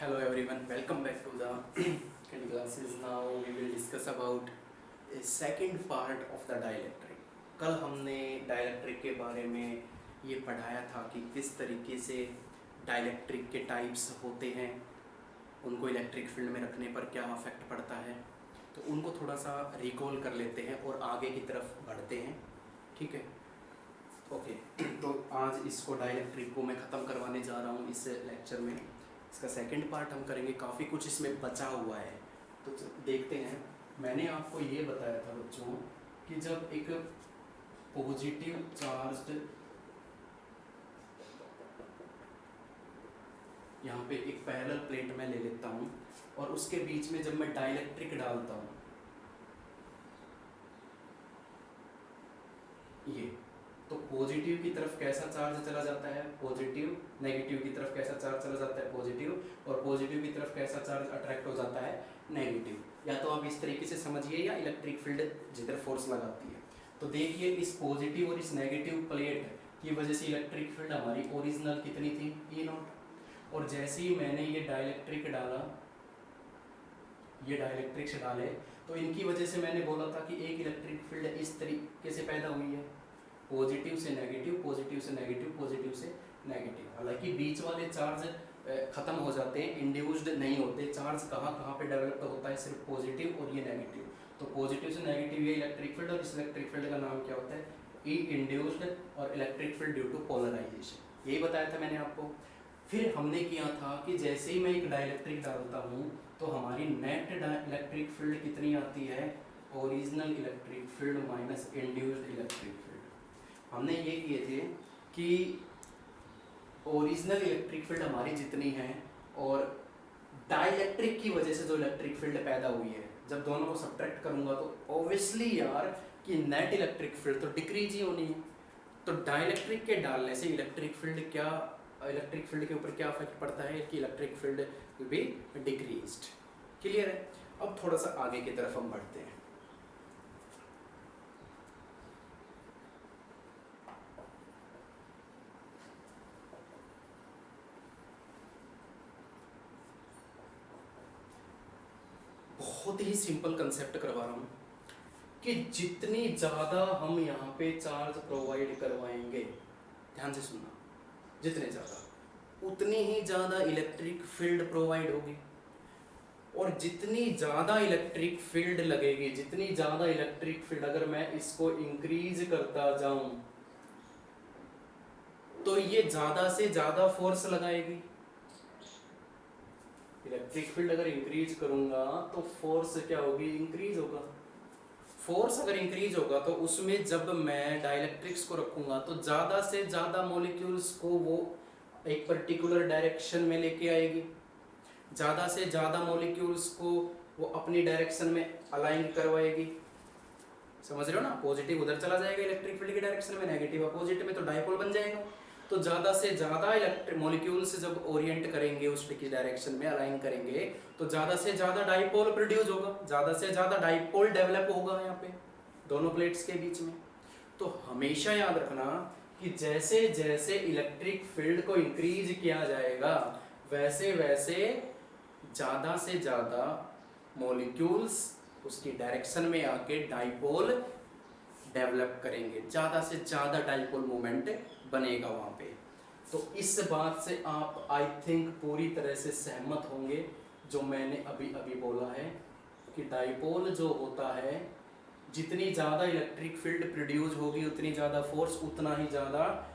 Hello everyone, welcome back to the Candy classes. Now we will discuss about a second part of the dielectric. कल हमने dielectric के बारे में ये पढ़ाया था कि किस तरीके से डाइलेक्ट्रिक के टाइप्स होते हैं, उनको इलेक्ट्रिक फील्ड में रखने पर क्या अफेक्ट पड़ता है, तो उनको थोड़ा सा रिकॉल कर लेते हैं और आगे की तरफ बढ़ते हैं। ठीक है, ओके। तो आज इसको डाइलेक्ट्रिक को मैं ख़त्म करवाने जा रहा हूँ इस लेक्चर में। इसका सेकंड पार्ट हम करेंगे, काफ़ी कुछ इसमें बचा हुआ है, तो देखते हैं। मैंने आपको ये बताया था बच्चों कि जब एक पॉजिटिव चार्ज्ड, यहाँ पे एक पैरेलल प्लेट मैं ले लेता हूँ और उसके बीच में जब मैं डाइलेक्ट्रिक डालता हूँ, ये तो पॉजिटिव की तरफ कैसा चार्ज चला जाता है, पॉजिटिव, नेगेटिव की तरफ कैसा चार्ज चला जाता है, पॉजिटिव, और पॉजिटिव की तरफ कैसा चार्ज अट्रैक्ट हो जाता है, नेगेटिव। या तो आप इस तरीके से समझिए या इलेक्ट्रिक फील्ड जिधर फोर्स लगाती है। तो देखिए इस पॉजिटिव और इस नेगेटिव प्लेट की वजह से इलेक्ट्रिक फील्ड हमारी ओरिजिनल कितनी थी, E0। और जैसे ही मैंने ये डाइलेक्ट्रिक डाला, ये डाइलेक्ट्रिक्स डाले, तो इनकी वजह से मैंने बोला था कि एक इलेक्ट्रिक फील्ड इस तरीके से पैदा हुई है, पॉजिटिव से नेगेटिव, पॉजिटिव से नेगेटिव, पॉजिटिव से नेगेटिव। हालांकि बीच वाले चार्ज खत्म हो जाते हैं, इंड्यूस्ड नहीं होते। चार्ज कहाँ कहाँ पे डेवलप होता है, सिर्फ पॉजिटिव और ये नेगेटिव। तो पॉजिटिव से नेगेटिव ये इलेक्ट्रिक फील्ड, और इस इलेक्ट्रिक फील्ड का नाम क्या होता है, ई इंड्यूस्ड, और electric field due to polarisation. यही बताया था मैंने आपको। फिर हमने किया था कि जैसे ही मैं एक डाइलेक्ट्रिक डालता हूँ तो हमारी नेट इलेक्ट्रिक फील्ड कितनी आती है, original electric field minus induced electric field. हमने ये किए थे कि ओरिजिनल इलेक्ट्रिक फील्ड हमारी जितनी है और डाइलेक्ट्रिक की वजह से जो इलेक्ट्रिक फील्ड पैदा हुई है, जब दोनों को सब्ट्रैक्ट करूंगा तो ऑब्वियसली यार कि नेट इलेक्ट्रिक फील्ड तो डिक्रीज ही होनी है। तो डाइलेक्ट्रिक के डालने से इलेक्ट्रिक फील्ड के ऊपर क्या इफेक्ट पड़ता है कि electric field will be decreased. Clear है? अब थोड़ा सा आगे की तरफ हम बढ़ते हैं। बहुत ही सिंपल कंसेप्ट करवा रहा हूँ कि जितनी ज़्यादा हम यहाँ पे चार्ज प्रोवाइड करवाएंगे, ध्यान से सुनना, जितने ज़्यादा उतनी ही ज़्यादा इलेक्ट्रिक फील्ड प्रोवाइड होगी। और जितनी ज़्यादा इलेक्ट्रिक फील्ड लगेगी, जितनी ज़्यादा इलेक्ट्रिक फील्ड, अगर मैं इसको इंक्रीज करता जाऊं तो ये ज़्यादा से ज़्यादा फोर्स लगाएगी। इलेक्ट्रिक फील्ड अगर इंक्रीज करूंगा तो फोर्स क्या होगी, इंक्रीज होगा। फोर्स अगर इंक्रीज होगा तो उसमें जब मैं डाइलेक्ट्रिक्स को रखूंगा तो ज़्यादा से ज़्यादा मॉलिक्यूल्स को वो एक पर्टिकुलर डायरेक्शन में लेके आएगी, ज़्यादा से ज़्यादा मॉलिक्यूल्स को वो अपनी डायरेक्शन में अलाइन करवाएगी। समझ रहे हो ना? पॉजिटिव उधर चला जाएगा इलेक्ट्रिक फील्ड की डायरेक्शन में, नेगेटिव अपोजिट में, तो डायपोल बन जाएगा। तो ज़्यादा से ज़्यादा इलेक्ट्रिक मॉलिक्यूल्स जब ओरिएंट करेंगे उसकी डायरेक्शन में, अलाइन करेंगे, तो ज़्यादा से ज़्यादा डायपोल प्रोड्यूस होगा, ज़्यादा से ज़्यादा डायपोल डेवलप होगा यहाँ पे दोनों प्लेट्स के बीच में। तो हमेशा याद रखना कि जैसे जैसे इलेक्ट्रिक फील्ड को इंक्रीज किया जाएगा वैसे वैसे ज़्यादा से ज़्यादा मॉलिक्यूल्स उसकी डायरेक्शन में आके डायपोल डेवलप करेंगे, ज़्यादा से ज़्यादा डायपोल मोमेंट बनेगा वहाँ पे। तो इस बात से आप आई थिंक पूरी तरह से सहमत होंगे जो मैंने अभी अभी बोला है कि डायपोल जो होता है, जितनी ज़्यादा इलेक्ट्रिक फील्ड प्रोड्यूस होगी उतनी ज़्यादा फोर्स, उतना ही ज़्यादा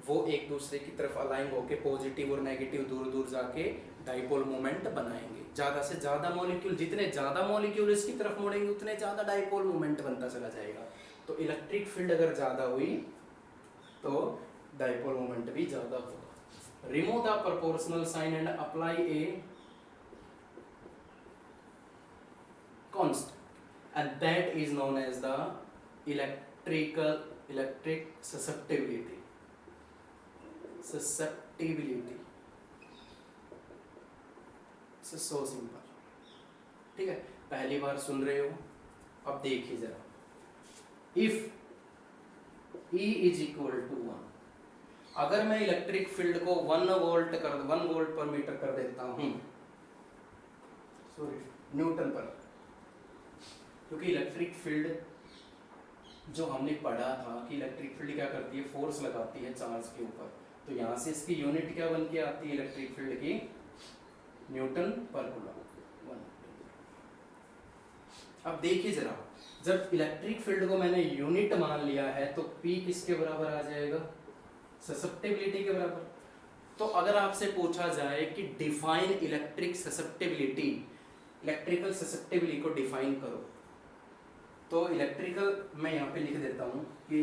वो एक दूसरे की तरफ अलाइन होके पॉजिटिव और नेगेटिव दूर दूर जाके डायपोल मोमेंट बनाएंगे। ज़्यादा से ज़्यादा मॉलिक्यूल, जितने ज़्यादा मॉलिक्यूल इसकी तरफ मुड़ेंगे उतने ज़्यादा डायपोल मोमेंट बनता चला जाएगा। तो इलेक्ट्रिक फील्ड अगर ज़्यादा हुई तो डायपोल मोमेंट भी ज़्यादा होगा। Remove the proportional sign and apply a constant and that is known as the electric susceptibility. So simple. ठीक है, पहली बार सुन रहे हो, अब देखिए जरा। If E is equal to 1 अगर मैं इलेक्ट्रिक फील्ड को 1 वोल्ट पर मीटर कर देता हूँ, सॉरी न्यूटन पर, क्योंकि इलेक्ट्रिक फील्ड जो हमने पढ़ा था कि इलेक्ट्रिक फील्ड क्या करती है, फोर्स लगाती है चार्ज के ऊपर, तो यहाँ से इसकी यूनिट क्या बन के आती है इलेक्ट्रिक फील्ड की, न्यूटन पर कूलम। अब देखिए जरा, जब इलेक्ट्रिक फील्ड को मैंने यूनिट मान लिया है तो P किसके बराबर आ जाएगा, ससेप्टिबिलिटी के बराबर। तो अगर आपसे पूछा जाए कि define electric susceptibility, electrical susceptibility को डिफाइन करो, तो इलेक्ट्रिकल मैं यहाँ पे लिख देता हूँ कि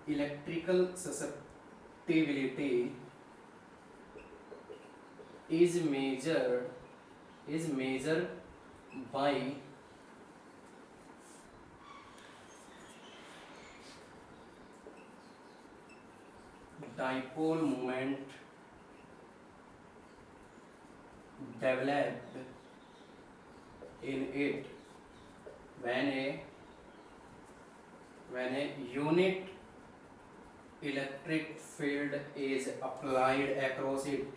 electrical susceptibility is measured by dipole moment developed in it when a unit electric field is applied across it।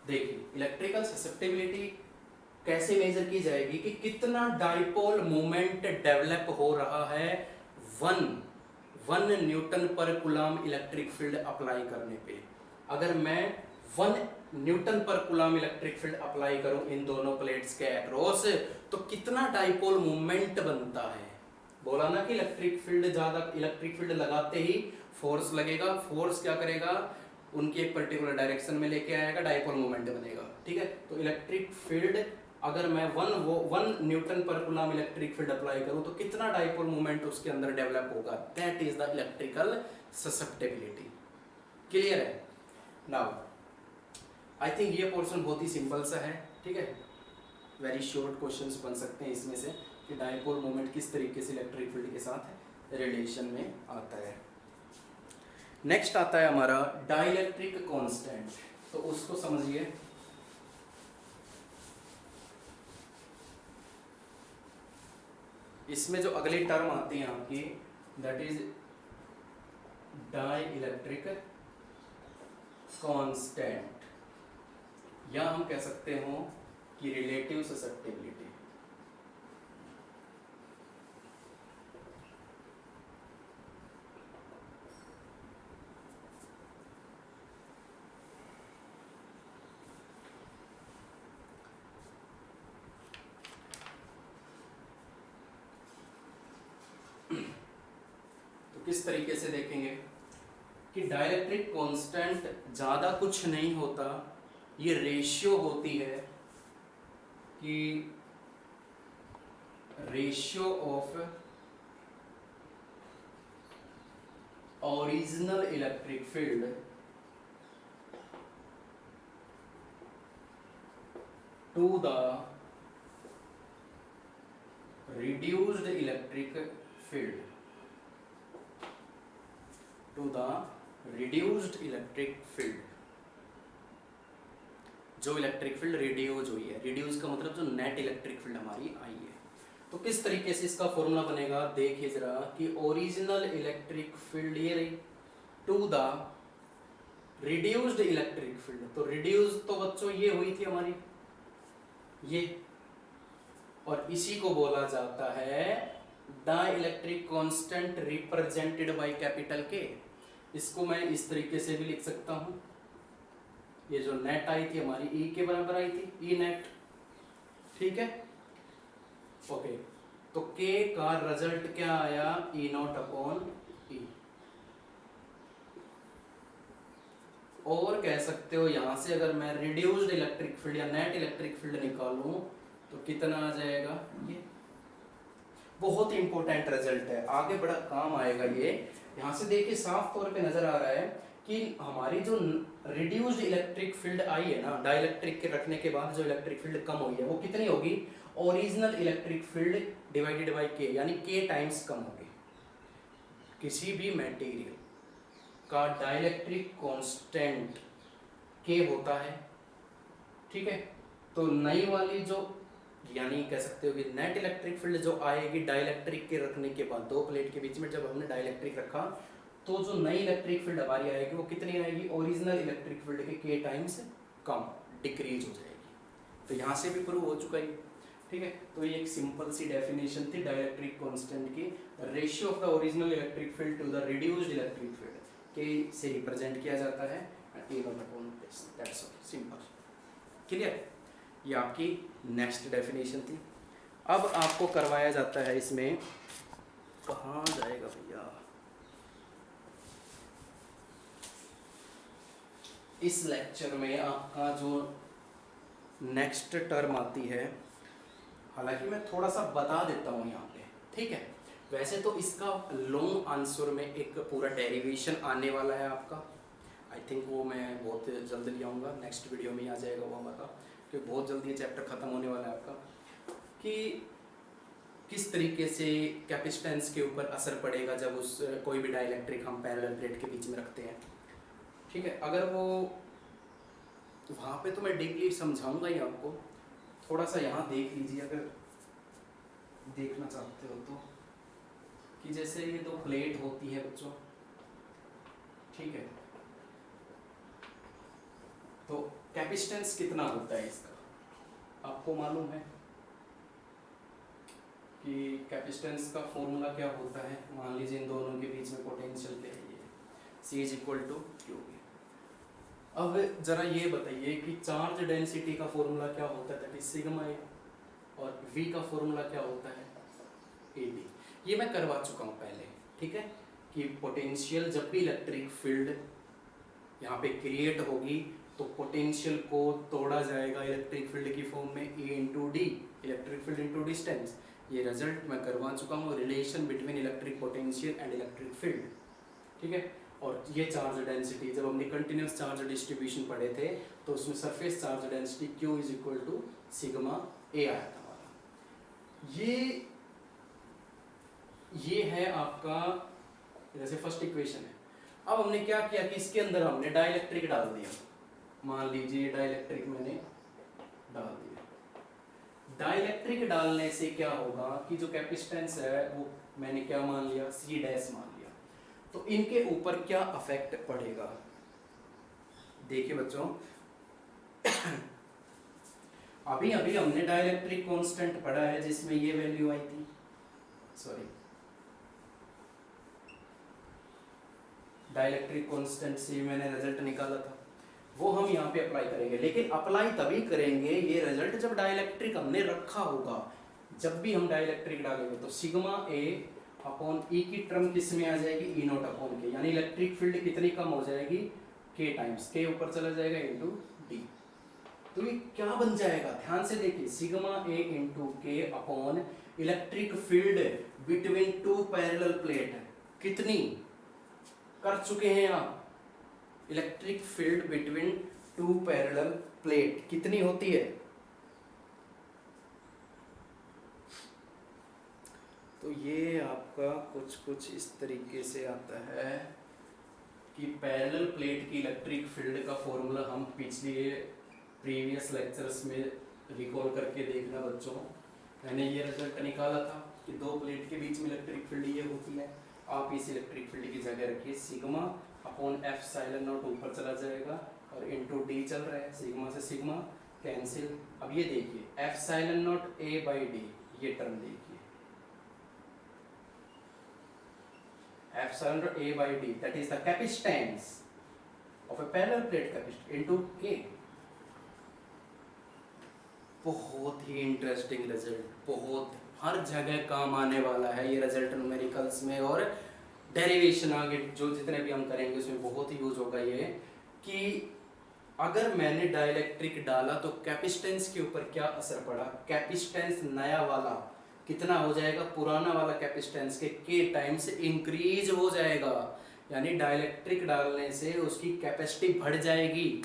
देखिए इलेक्ट्रिकल ससेप्टिबिलिटी कैसे मेजर की जाएगी कि कितना डाइपोल मोमेंट डेवलप हो रहा है 1 न्यूटन पर कूलम इलेक्ट्रिक फील्ड अप्लाई करने पे। अगर मैं 1 न्यूटन पर कूलम इलेक्ट्रिक फील्ड अप्लाई करूं इन दोनों प्लेट्स के अक्रॉस, तो कितना डाइपोल मोमेंट बनता है। बोला ना कि इलेक्ट्रिक फील्ड लगाते ही फोर्स लगेगा, फोर्स क्या करेगा, उनकी एक पर्टिकुलर डायरेक्शन में लेके आएगा, डाइपोल मोमेंट बनेगा। ठीक है, तो इलेक्ट्रिक फील्ड अगर मैं 1 न्यूटन पर कूलम इलेक्ट्रिक फील्ड अप्लाई करूं तो कितना डाइपोल मोमेंट उसके अंदर डेवलप होगा, that is the electrical susceptibility. Clear है? नाउ आई थिंक ये पोर्शन बहुत ही सिंपल सा है। ठीक है, वेरी शॉर्ट क्वेश्चंस बन सकते हैं इसमें से कि डाइपोल मोमेंट किस तरीके से इलेक्ट्रिक फील्ड के साथ रिलेशन में आता है। नेक्स्ट आता है हमारा डाइलेक्ट्रिक कांस्टेंट, तो उसको समझिए। इसमें जो अगली टर्म आती है आपकी, दैट इज डाइलेक्ट्रिक कांस्टेंट, या हम कह सकते हो कि रिलेटिव ससेप्टिबिलिटी। किस तरीके से देखेंगे कि डाइलेक्ट्रिक कांस्टेंट ज़्यादा कुछ नहीं होता, ये रेशियो होती है कि ratio of original electric field to the reduced electric field, to the reduced electric field. जो इलेक्ट्रिक फील्ड रिड्यूस हुई है, रिड्यूस का मतलब जो नेट इलेक्ट्रिक फील्ड हमारी आई है। तो किस तरीके से इसका फॉर्मूला बनेगा, देखिए जरा कि ओरिजिनल इलेक्ट्रिक फील्ड ये रही to the reduced electric field. तो रिड्यूस तो बच्चों ये हुई थी हमारी ये, और इसी को बोला जाता है dielectric constant represented by capital के। इसको मैं इस तरीके से भी लिख सकता हूं, ये जो नेट आई थी हमारी ई के बराबर आई थी, ई नेट। ठीक है, ओके, तो के का रिजल्ट क्या आया, ई नॉट अपॉन ई। और कह सकते हो यहां से अगर मैं रिड्यूस्ड इलेक्ट्रिक फील्ड या नेट इलेक्ट्रिक फील्ड निकालूं तो कितना आ जाएगा, ये बहुत ही इंपॉर्टेंट रिजल्ट है, आगे बड़ा काम आएगा ये। यहाँ से देखिए साफ तौर पे नजर आ रहा है कि हमारी जो रिड्यूस्ड इलेक्ट्रिक फील्ड आई है ना, डाइलेक्ट्रिक के रखने के बाद जो इलेक्ट्रिक फील्ड कम हुई है वो कितनी होगी, original electric field divided by के, यानी के टाइम्स कम होगी। किसी भी मटेरियल का डाइलेक्ट्रिक कांस्टेंट के होता है। ठीक है, तो नई वाली जो यानी कह सकते हो कि नेट इलेक्ट्रिक फील्ड जो आएगी डाइलेक्ट्रिक के रखने के बाद, दो प्लेट के बीच में जब हमने डाइलेक्ट्रिक रखा, तो जो नई इलेक्ट्रिक फील्ड हमारी आएगी वो कितनी आएगी, ओरिजिनल इलेक्ट्रिक फील्ड के k टाइम्स कम, डिक्रीज हो जाएगी। तो यहाँ से भी प्रूव हो चुका है, ठीक है। तो ये एक सिंपल सी डेफिनेशन थी डाइलेक्ट्रिक कांस्टेंट की, ratio of the original electric field to the reduced electric field के से रिप्रेजेंट किया जाता है, दैट्स ऑल, सिंपल, क्लियर। ये आपकी नेक्स्ट डेफिनेशन थी। अब आपको करवाया जाता है इसमें, कहाँ जाएगा भैया, इस लेक्चर में आपका जो नेक्स्ट टर्म आती है, हालांकि मैं थोड़ा सा बता देता हूँ यहाँ पे, ठीक है। वैसे तो इसका लॉन्ग आंसर में एक पूरा डेरिवेशन आने वाला है आपका, आई थिंक वो मैं बहुत जल्द ले आऊँगा, नेक्स्ट वीडियो में ही आ जाएगा वो हमारा, क्योंकि बहुत जल्दी ये चैप्टर ख़त्म होने वाला है आपका, कि किस तरीके से कैपेसिटेंस के ऊपर असर पड़ेगा जब उस कोई भी डाइलेक्ट्रिक हम पैरेलल प्लेट के बीच में रखते हैं, ठीक है। अगर वो वहाँ पे तो मैं डीपली समझाऊंगा ही आपको, थोड़ा सा यहाँ देख लीजिए अगर देखना चाहते हो तो, कि जैसे ये दो प्लेट होती है बच्चों, ठीक है, तो कैपेसिटेंस कितना होता है इसका आपको मालूम है कि कैपेसिटेंस का फॉर्मूला क्या होता है। मान लीजिए इन दोनों के बीच में पोटेंशियल क्या है, ये C is equal to Q. अब जरा ये बताइए कि चार्ज डेंसिटी का फॉर्मूला क्या होता है, दैट इज सिग्मा ए, और V का फॉर्मूला क्या होता है, AB। ये मैं करवा चुका हूँ पहले, ठीक है, कि पोटेंशियल जब भी इलेक्ट्रिक फील्ड यहाँ पे क्रिएट होगी तो पोटेंशियल को तोड़ा जाएगा इलेक्ट्रिक फील्ड की फॉर्म में A into D, electric field into distance. ये रिजल्ट मैं करवा चुका हूँ, relation between electric potential and electric field, ठीक है। और ये चार्ज डेंसिटी जब हमने कंटिन्यूस चार्ज डिस्ट्रीब्यूशन पढ़े थे तो उसमें surface charge density Q is equal to sigma A आया था हमारा। ये है आपका जैसे फर्स्ट इक्वेशन है। अब हमने क्या किया कि इसके अंदर हमने डाइलेक्ट्रिक डाल दिया, मान लीजिए डाइलेक्ट्रिक मैंने डाल दिया। डाइलेक्ट्रिक डालने से क्या होगा कि जो कैपेसिटेंस है वो मैंने क्या मान लिया, C डैश मान लिया, तो इनके ऊपर क्या अफेक्ट पड़ेगा। देखिए बच्चों अभी अभी हमने डाइलेक्ट्रिक कांस्टेंट पढ़ा है जिसमें ये वैल्यू आई थी, सॉरी डाइलेक्ट्रिक कांस्टेंट से मैंने रिजल्ट निकाला था, वो हम यहाँ पे अप्लाई करेंगे। लेकिन अप्लाई तभी करेंगे ये रिजल्ट जब डाइलेक्ट्रिक हमने रखा होगा। जब भी हम डाइलेक्ट्रिक डालेंगे तो सिग्मा ए अपॉन ई की टर्म किस में आ जाएगी, ई नॉट अपॉन के, यानी इलेक्ट्रिक फील्ड कितनी कम हो जाएगी, के टाइम्स, के ऊपर चला जाएगा इंटू डी। तो ये क्या बन जाएगा, ध्यान से देखिए, सिग्मा ए इंटू के upon electric field between two parallel plate, कितनी कर चुके हैं आप, electric field between two parallel plate कितनी होती है। तो ये आपका कुछ इस तरीके से आता है कि पैरेलल प्लेट की इलेक्ट्रिक फील्ड का फॉर्मूला हम पिछले प्रीवियस लेक्चर्स में रिकॉल करके देखना बच्चों। मैंने ये रिजल्ट निकाला था कि दो प्लेट के बीच में इलेक्ट्रिक फील्ड ये होती है। आप इस इलेक्ट्रिक फील्ड की जगह रखिए सिग्मा अपॉन एफ साइलन नॉट ऊपर चला जाएगा और इंटू डी चल रहा है, सिग्मा से सिग्मा कैंसिल। अब ये देखिए F साइलन not a by D, ये टर्म देखिए F साइलन not a by D, that is the capacitance of a parallel plate capacitance into के। बहुत ही इंटरेस्टिंग रिजल्ट, बहुत हर जगह काम आने वाला है ये रिजल्ट न्यूमेरिकल्स में, और डेरिवेशन आगे जो जितने भी हम करेंगे उसमें बहुत ही यूज होगा ये, कि अगर मैंने डाइलेक्ट्रिक डाला तो कैपेसिटेंस के ऊपर क्या असर पड़ा। कैपेसिटेंस नया वाला कितना हो जाएगा, पुराना वाला कैपेसिटेंस के टाइम्स इंक्रीज हो जाएगा, यानी डाइलेक्ट्रिक डालने से उसकी कैपेसिटी बढ़ जाएगी,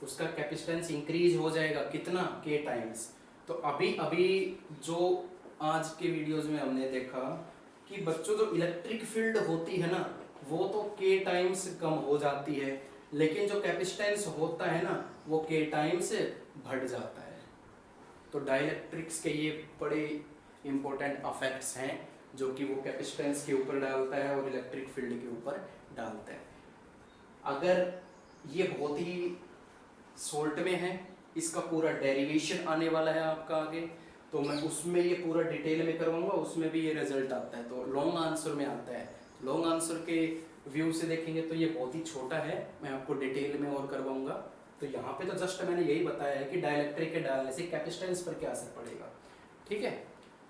उसका कैपेसिटेंस इंक्रीज हो जाएगा कितना, के टाइम्स। तो अभी अभी जो आज के वीडियोस में हमने देखा कि बच्चों जो इलेक्ट्रिक फील्ड होती है ना वो तो के टाइम्स कम हो जाती है, लेकिन जो कैपेसिटेंस होता है ना वो के टाइम्स बढ़ जाता है। तो डाइलेक्ट्रिक्स के ये बड़े इंपॉर्टेंट अफेक्ट्स हैं जो कि वो कैपेसिटेंस के ऊपर डालता है और इलेक्ट्रिक फील्ड के ऊपर डालता है। अगर ये बहुत ही शॉर्ट में है, इसका पूरा डेरिवेशन आने वाला है आपका आगे, तो मैं उसमें ये पूरा डिटेल में करवाऊंगा, उसमें भी ये रिजल्ट आता है। तो लॉन्ग आंसर में आता है, लॉन्ग आंसर के व्यू से देखेंगे तो ये बहुत ही छोटा है, मैं आपको डिटेल में और करवाऊंगा। तो यहाँ पे तो जस्ट मैंने यही बताया है कि डाइलेक्ट्रिक के डालने से कैपेसिटेंस पर क्या असर पड़ेगा, ठीक है।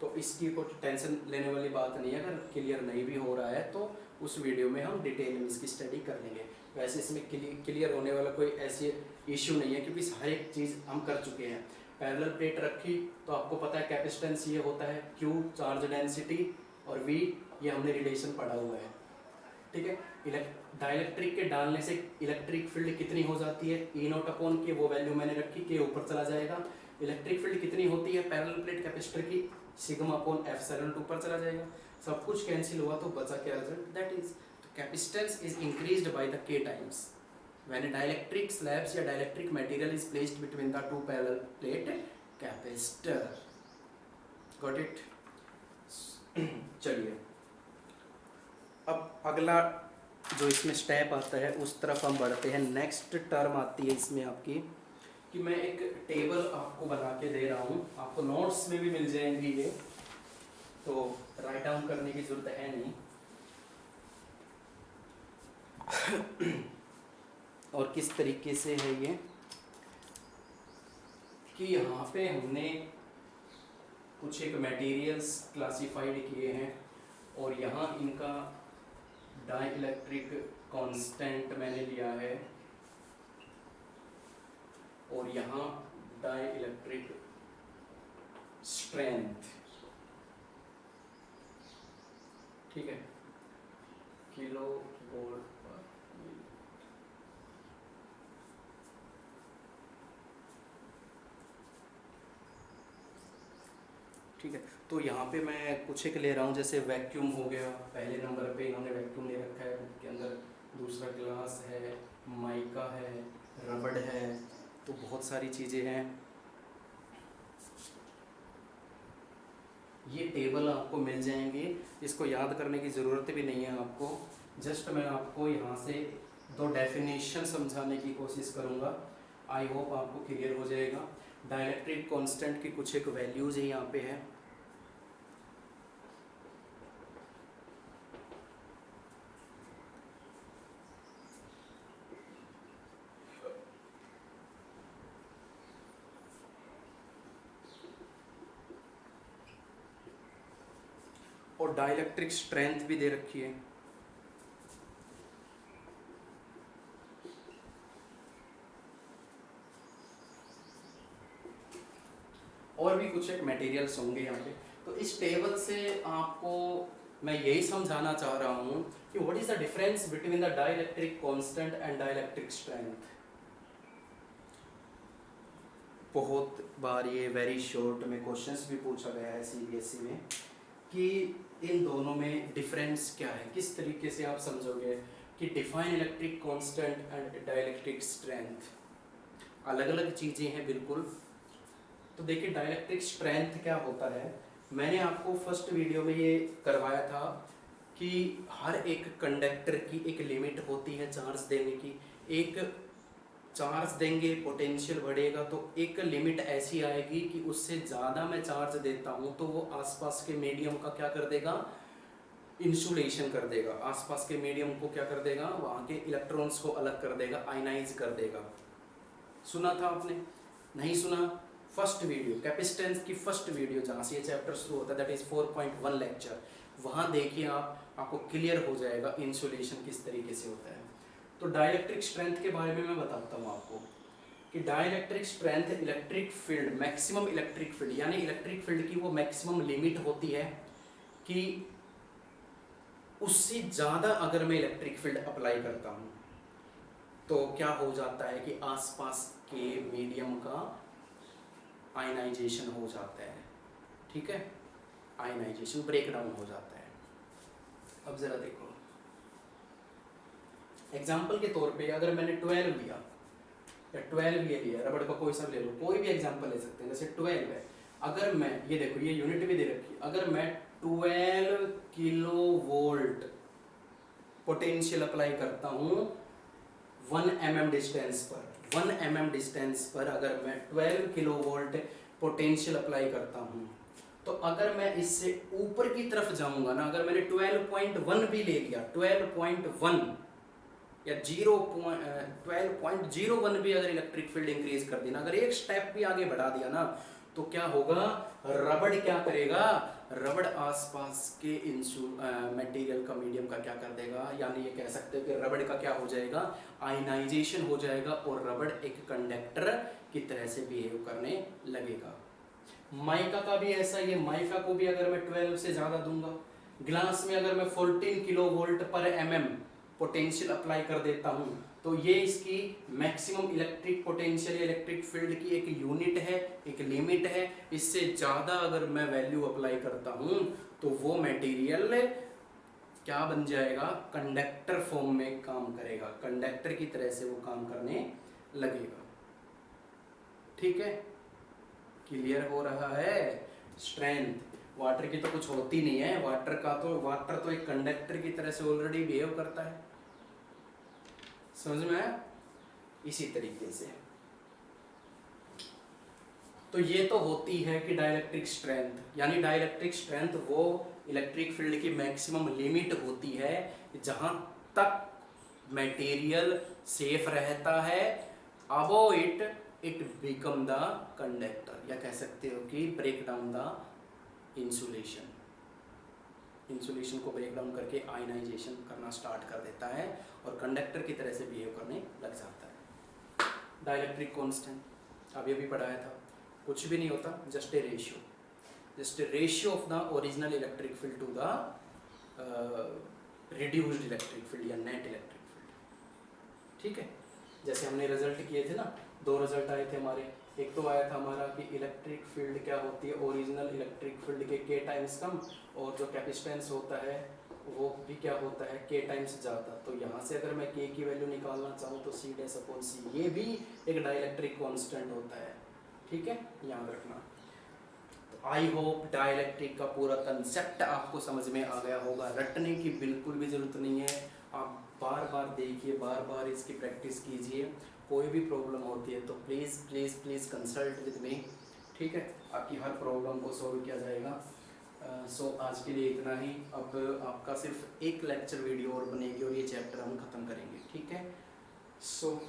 तो इसकी कोई टेंशन लेने वाली बात नहीं है, अगर क्लियर नहीं भी हो रहा है तो उस वीडियो में हम डिटेल में इसकी स्टडी कर लेंगे। वैसे इसमें क्लियर होने वाला कोई ऐसी इश्यू नहीं है क्योंकि हर एक चीज़ हम कर चुके हैं। पैरेलल प्लेट रखी तो आपको पता है कैपेसिटेंस ये होता है Q चार्ज डेंसिटी और V ये हमने रिलेशन पढ़ा हुआ है, ठीक है। डाइलेक्ट्रिक के डालने से इलेक्ट्रिक फील्ड कितनी हो जाती है, E0 अपॉन के वो वैल्यू मैंने रखी के ऊपर चला जाएगा। इलेक्ट्रिक फील्ड कितनी होती है पैरेलल प्लेट कैपेसिटर की, सिग्मा अपॉन एप्सिलॉन ऊपर चला जाएगा। सब कुछ कैंसिल हुआ तो बचा क्या result, that is capacitance is increased by the k times when a dielectric slabs या dielectric material is placed between the two parallel plate capacitor, got it। चलिए अब अगला जो इसमें स्टेप आता है उस तरफ हम बढ़ते हैं। नेक्स्ट टर्म आती है इसमें आपकी कि मैं एक टेबल आपको बना के दे रहा हूँ, आपको नोट्स में भी मिल जाएंगी ये, तो राइट डाउन करने की जरूरत है नहीं। और किस तरीके से है ये कि यहाँ पे हमने कुछ एक मटेरियल्स क्लासिफाइड किए हैं और यहाँ इनका डाइलेक्ट्रिक कांस्टेंट मैंने लिया है और यहाँ डाइलेक्ट्रिक स्ट्रेंथ, ठीक है, किलो वोल्ट पर मीटर, ठीक है। तो यहाँ पे मैं कुछ एक ले रहा हूँ, जैसे वैक्यूम हो गया, पहले नंबर पे इन्होंने वैक्यूम ले रखा है, उसके अंदर दूसरा ग्लास है, माइका है, रबड़ है, तो बहुत सारी चीज़ें हैं। ये टेबल आपको मिल जाएंगे, इसको याद करने की ज़रूरत भी नहीं है आपको, जस्ट मैं आपको यहाँ से दो डेफिनेशन समझाने की कोशिश करूँगा, आई होप आपको क्लियर हो जाएगा। डाइलेक्ट्रिक कांस्टेंट की कुछ एक वैल्यूज़ ही यहाँ पे है। और डाइलेक्ट्रिक स्ट्रेंथ भी दे रखी है। और भी कुछ एक मटेरियल्स होंगे यहाँ पे। तो इस टेबल से आपको मैं यही समझाना चाह रहा हूँ कि what is the difference between the dielectric constant and dielectric strength. बहुत बार ये वेरी शॉर्ट में क्वेश्चंस भी पूछा गया है सीबीएसई में कि इन दोनों में डिफरेंस क्या है, किस तरीके से आप समझोगे कि define electric constant and dielectric strength, अलग अलग चीज़ें हैं बिल्कुल। तो देखिए डाइलेक्ट्रिक स्ट्रेंथ क्या होता है, मैंने आपको फर्स्ट वीडियो में ये करवाया था कि हर एक कंडक्टर की एक लिमिट होती है चार्ज देने की। एक चार्ज देंगे पोटेंशियल बढ़ेगा तो एक लिमिट ऐसी आएगी कि उससे ज़्यादा मैं चार्ज देता हूँ तो वो आसपास के मीडियम का क्या कर देगा, इंसुलेशन कर देगा, आसपास के मीडियम को क्या कर देगा, वहाँ के इलेक्ट्रॉन्स को अलग कर देगा, आयनाइज कर देगा। सुना था आपने, नहीं सुना? फर्स्ट वीडियो कैपेसिटेंस की फर्स्ट वीडियो जहाँ से ये चैप्टर शुरू होता है दैट इज़ 4.1 लेक्चर, वहाँ देखिए आपको क्लियर हो जाएगा इंसुलेशन किस तरीके से होता है। तो डाइलेक्ट्रिक स्ट्रेंथ के बारे में मैं बताता हूँ आपको कि dielectric strength electric field, maximum electric field, यानी इलेक्ट्रिक फील्ड की वो मैक्सिमम लिमिट होती है कि उससे ज़्यादा अगर मैं इलेक्ट्रिक फील्ड अप्लाई करता हूँ तो क्या हो जाता है कि आसपास के मीडियम का आयनाइजेशन हो जाता है, ठीक है, आयनाइजेशन ब्रेकडाउन हो जाता है। अब ज़रा देखो एग्जाम्पल के तौर पे अगर मैंने 12 लिया, या 12 ये लिया, रबड़ का कोई सा ले लो, कोई भी एग्जांपल ले सकते हैं, जैसे 12 है, अगर मैं ये देखो ये यूनिट भी दे रखी है, अगर मैं 12 किलो वोल्ट पोटेंशियल अप्लाई करता हूँ 1 mm डिस्टेंस पर, 1 mm डिस्टेंस पर अगर मैं 12 किलो वोल्ट पोटेंशियल अप्लाई करता हूँ, तो अगर मैं इससे ऊपर की तरफ जाऊंगा ना, अगर मैंने 12.1 भी ले लिया, 12.1 या 12.01 भी अगर इलेक्ट्रिक फील्ड इंक्रीज कर दी ना, अगर एक स्टेप भी आगे बढ़ा दिया ना, तो क्या होगा, रबड़ क्या करेगा, रबड़ आसपास के मटेरियल का, मीडियम का क्या कर देगा, यानी ये कह सकते हो कि रबड़ का क्या हो जाएगा, आयनाइजेशन हो जाएगा और रबड़ एक कंडक्टर की तरह से बिहेव करने लगेगा। माइका का भी ऐसा ही है, माइका को भी अगर मैं 12 से ज़्यादा दूंगा, ग्लास में अगर मैं 14 किलो वोल्ट पर mm पोटेंशियल अप्लाई कर देता हूँ, तो ये इसकी maximum electric potential, electric field की एक यूनिट है, एक लिमिट है। इससे ज़्यादा अगर मैं वैल्यू अप्लाई करता हूँ तो वो मटेरियल क्या बन जाएगा, कंडक्टर फॉर्म में काम करेगा, कंडक्टर की तरह से वो काम करने लगेगा। ठीक है, क्लियर हो रहा है। स्ट्रेंथ वाटर की तो कुछ होती नहीं है, वाटर तो एक कंडक्टर की तरह से ऑलरेडी बिहेव करता है, समझ में आया। इसी तरीके से तो ये तो होती है कि डाइलेक्ट्रिक स्ट्रेंथ, यानी डाइलेक्ट्रिक स्ट्रेंथ वो इलेक्ट्रिक फील्ड की मैक्सिमम लिमिट होती है जहां तक मटेरियल सेफ रहता है, above it become the conductor, या कह सकते हो कि break down the insulation, insulation को ब्रेक डाउन करके आयनाइजेशन करना स्टार्ट कर देता है और कंडक्टर की तरह से बिहेव करने लग जाता है। डाइलेक्ट्रिक कांस्टेंट अभी अभी पढ़ाया था, कुछ भी नहीं होता, just a ratio of the original electric field to the reduced electric field या नेट इलेक्ट्रिक फील्ड। ठीक है, जैसे हमने रिजल्ट किए थे ना, 2 रिजल्ट आए थे हमारे, एक तो आया था हमारा कि इलेक्ट्रिक फील्ड क्या होती है, ओरिजिनल इलेक्ट्रिक फील्ड के k टाइम्स कम, और जो कैपेसिटेंस होता है वो भी क्या होता है, k टाइम्स ज़्यादा। तो यहाँ से अगर मैं k की वैल्यू निकालना चाहूँ तो C'/C, ये भी एक डाइलेक्ट्रिक कांस्टेंट होता है। ठीक है, याद रखना। तो आई होप डाइलेक्ट्रिक का पूरा कंसेप्ट आपको समझ में आ गया होगा, रटने की बिल्कुल भी ज़रूरत नहीं है, आप बार बार देखिए, बार बार इसकी प्रैक्टिस कीजिए। कोई भी प्रॉब्लम होती है तो please please please consult with me. ठीक है, आपकी हर प्रॉब्लम को सॉल्व किया जाएगा। सो आज के लिए इतना ही। अब आपका सिर्फ एक लेक्चर वीडियो और बनेगी और ये चैप्टर हम ख़त्म करेंगे। ठीक है, सो